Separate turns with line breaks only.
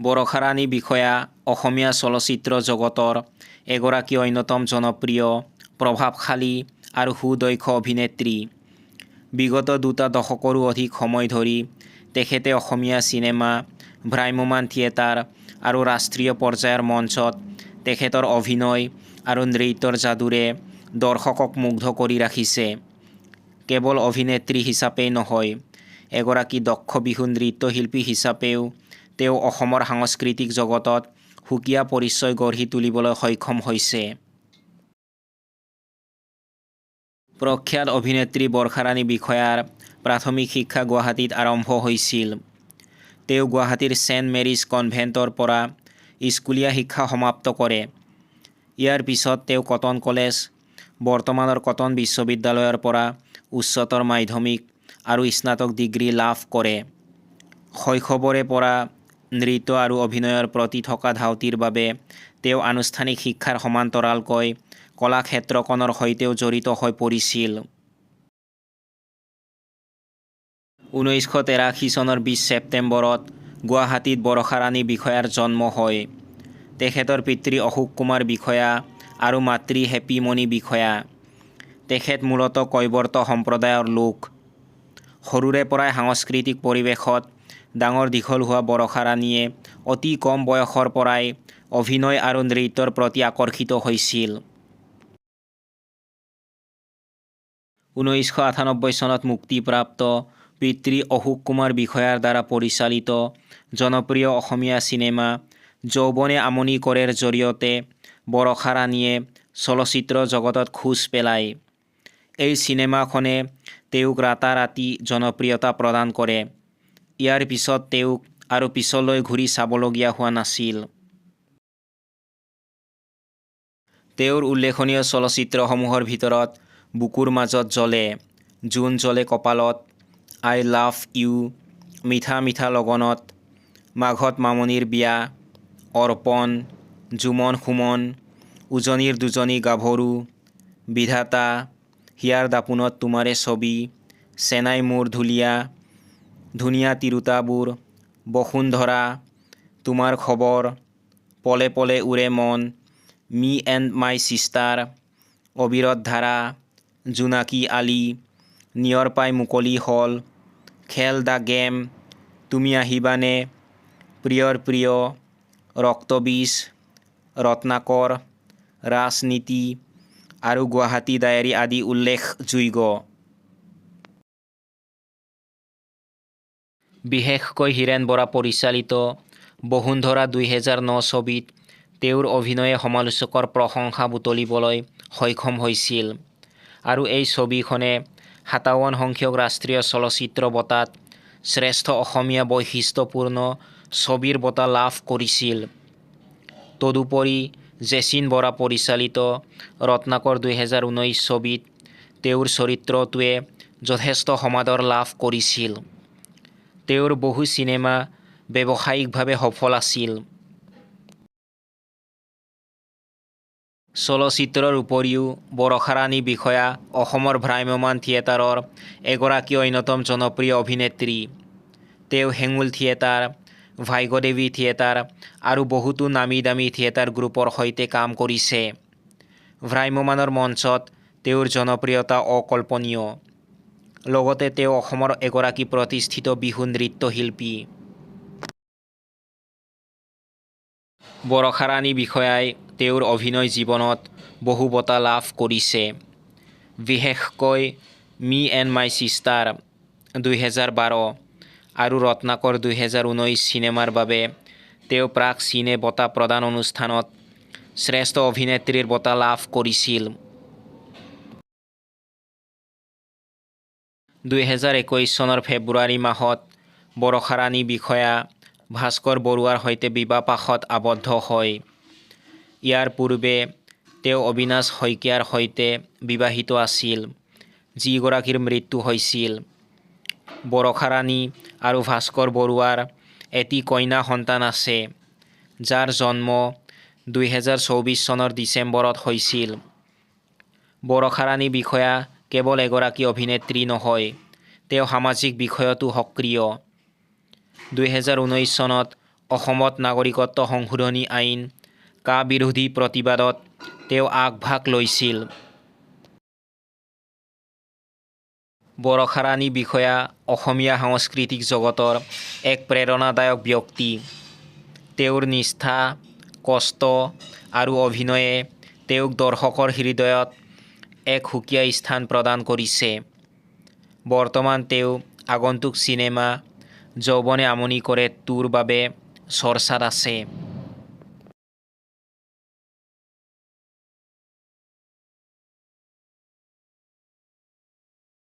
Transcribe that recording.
বৰষাৰাণী বিষয়া অসমীয়া চলচ্চিত্ৰ জগতৰ এগৰাকী অন্যতম জনপ্ৰিয়, প্ৰভাৱশালী আৰু সুদক্ষ অভিনেত্ৰী। বিগত 2 দশকৰো অধিক সময় ধৰি তেখেতে অসমীয়া চিনেমা, ভ্ৰাম্যমাণ থিয়েটাৰ আৰু ৰাষ্ট্ৰীয় পৰ্যায়ৰ মঞ্চত তেখেতৰ অভিনয় আৰু নৃত্যৰ যাদুৰে দৰ্শকক মুগ্ধ কৰি ৰাখিছে। কেৱল অভিনেত্ৰী হিচাপেই নহয়, এগৰাকী দক্ষ বিহু নৃত্যশিল্পী হিচাপেও তেওঁ অসমৰ সাংস্কৃতিক জগতত সুকীয়া পৰিচয় গঢ়ি তুলিবলৈ সক্ষম হৈছে। প্ৰখ্যাত অভিনেত্ৰী বৰষাৰাণী বিষয়াৰ প্ৰাথমিক শিক্ষা গুৱাহাটীত আৰম্ভ হৈছিল। তেওঁ গুৱাহাটীৰ ছেইণ্ট মেৰিজ কনভেণ্টৰ পৰা স্কুলীয়া শিক্ষা সমাপ্ত কৰে। ইয়াৰ পিছত তেওঁ কটন কলেজ, বৰ্তমানৰ কটন বিশ্ববিদ্যালয়ৰ পৰা উচ্চতৰ মাধ্যমিক আৰু স্নাতক ডিগ্ৰী লাভ কৰে। শৈশৱৰে পৰা নৃত্য আৰু অভিনয়ৰ প্ৰতি থকা ধাউতিৰ বাবে তেওঁ আনুষ্ঠানিক শিক্ষাৰ সমান্তৰালকৈ কলাক্ষেত্ৰখনৰ সৈতেও জড়িত হৈ পৰিছিল। 1983 চনৰ 20 ছেপ্টেম্বৰত গুৱাহাটীত বৰষাৰাণী বিষয়াৰ জন্ম হয়। তেখেতৰ পিতৃ অশোক কুমাৰ বিষয়া আৰু মাতৃ হেপীমণি বিষয়া। তেখেত মূলতঃ কৈৱৰ্ত সম্প্ৰদায়ৰ লোক। সৰুৰে পৰাই সাংস্কৃতিক পৰিৱেশত ডাঙৰ দীঘল হোৱা বৰষাৰাণীয়ে অতি কম বয়সৰ পৰাই অভিনয় আৰু নৃত্যৰ প্ৰতি আকৰ্ষিত হৈছিল। 1998 চনত মুক্তিপ্ৰাপ্ত পিতৃ অশোক কুমাৰ বিষয়াৰ দ্বাৰা পৰিচালিত জনপ্ৰিয় অসমীয়া চিনেমা যৌৱনে আমনি কৰেৰ জৰিয়তে বৰষাৰাণীয়ে চলচ্চিত্ৰ জগতত খোজ পেলায়। এই চিনেমাখনে তেওঁক ৰাতাৰাতি জনপ্ৰিয়তা প্ৰদান কৰে। ইয়াৰ পিছত তেওঁক আৰু পিছলৈ ঘূৰি চাবলগীয়া হোৱা নাছিল। তেওঁৰ উল্লেখনীয় চলচ্চিত্ৰসমূহৰ ভিতৰত বুকুৰ মাজত জ্বলে, জোন জ্বলে কপালত, আই লাভ ইউ, মিঠা মিঠা লগনত, মাঘত মামনিৰ বিয়া, অৰ্পণ, জুমন সুমন, উজনিৰ দুজনী গাভৰু, বিধাতা, হিয়াৰ দাপোনত তোমাৰে ছবি, চেনাই মোৰ ঢুলীয়া, ধুনীয়া তিৰোতাবোৰ, বসুন্ধৰা, তোমাৰ খবৰ, পলে পলে উৰে মন, মি এণ্ড মাই ছিষ্টাৰ, অবিৰত ধাৰা, জোনাকী আলি, নিয়ৰ পাই মুকলি হ'ল, খেল দ্য গেম, তুমি আহিবানে, প্ৰিয়ৰ প্ৰিয়, ৰক্তবীজ, ৰত্নাকৰ, ৰাজনীতি আৰু গুৱাহাটী ডায়েৰী আদি উল্লেখযোগ্য। বিশেষকৈ হীৰেন বৰা পৰিচালিত বসুন্ধৰা 2009 ছবিত তেওঁৰ অভিনয়ে সমালোচকৰ প্ৰশংসা বুটলিবলৈ সক্ষম হৈছিল আৰু এই ছবিখনে 57 সংখ্যক ৰাষ্ট্ৰীয় চলচ্চিত্ৰ বঁটাত শ্ৰেষ্ঠ অসমীয়া বৈশিষ্ট্যপূৰ্ণ ছবিৰ বঁটা লাভ কৰিছিল। তদুপৰি জেচিন বৰা পৰিচালিত ৰত্নাকৰ 2019 ছবিত তেওঁৰ চৰিত্ৰটোৱে যথেষ্ট সমাদৰ লাভ কৰিছিল। তেওঁৰ বহু চিনেমা ব্যৱসায়িকভাৱে সফল আছিল। চলচ্চিত্ৰৰ উপৰিও বৰষাৰাণী বিষয়া অসমৰ ভ্ৰাম্যমাণ থিয়েটাৰৰ এগৰাকী অন্যতম জনপ্ৰিয় অভিনেত্ৰী। তেওঁ হেঙুল থিয়েটাৰ, ভাগ্যদেৱী থিয়েটাৰ আৰু বহুতো নামী দামী থিয়েটাৰ গ্ৰুপৰ সৈতে কাম কৰিছে। ভ্ৰাম্যমাণৰ মঞ্চত তেওঁৰ জনপ্ৰিয়তা অকল্পনীয়। লগতে তেওঁ অসমৰ এগৰাকী প্ৰতিষ্ঠিত বিহু নৃত্যশিল্পী। বৰষাৰাণী বিষয়াই তেওঁৰ অভিনয় জীৱনত বহু বঁটা লাভ কৰিছে। বিশেষকৈ মি এণ্ড মাই ছিষ্টাৰ 2012 আৰু ৰত্নাকৰ 2019 চিনেমাৰ বাবে তেওঁ প্ৰাক চিনে বঁটা প্ৰদান অনুষ্ঠানত শ্ৰেষ্ঠ অভিনেত্ৰীৰ বঁটা লাভ কৰিছিল। 2021 চনৰ ফেব্ৰুৱাৰী মাহত বৰষাৰাণী বিষয়া ভাস্কৰ বৰুৱাৰ সৈতে বিবাহপাশত আবদ্ধ হয়। ইয়াৰ পূৰ্বে তেওঁ অবিনাশ শইকীয়াৰ সৈতে বিবাহিত আছিল, যিগৰাকীৰ মৃত্যু হৈছিল। বৰষাৰাণী আৰু ভাস্কৰ বৰুৱাৰ এটি কন্যা সন্তান আছে, যাৰ জন্ম 2024 চনৰ ডিচেম্বৰত হৈছিল। বৰষাৰাণী বিষয়া কেৱল এগৰাকী অভিনেত্ৰী নহয়, তেওঁ সামাজিক বিষয়তো সক্ৰিয়। 2019 চনত অসমত নাগৰিকত্ব সংশোধনী আইন কা বিৰোধী প্ৰতিবাদত তেওঁ আগভাগ লৈছিল। বৰষাৰাণী বিষয়া অসমীয়া সাংস্কৃতিক জগতৰ এক প্ৰেৰণাদায়ক ব্যক্তি। তেওঁৰ নিষ্ঠা, কষ্ট আৰু অভিনয়ে তেওঁক দৰ্শকৰ হৃদয়ত এক সুকীয়া স্থান প্ৰদান কৰিছে। বৰ্তমান তেওঁ আগন্তুক চিনেমা যৌৱনে আমনি কৰে 2ৰ বাবে চৰ্চাত আছে।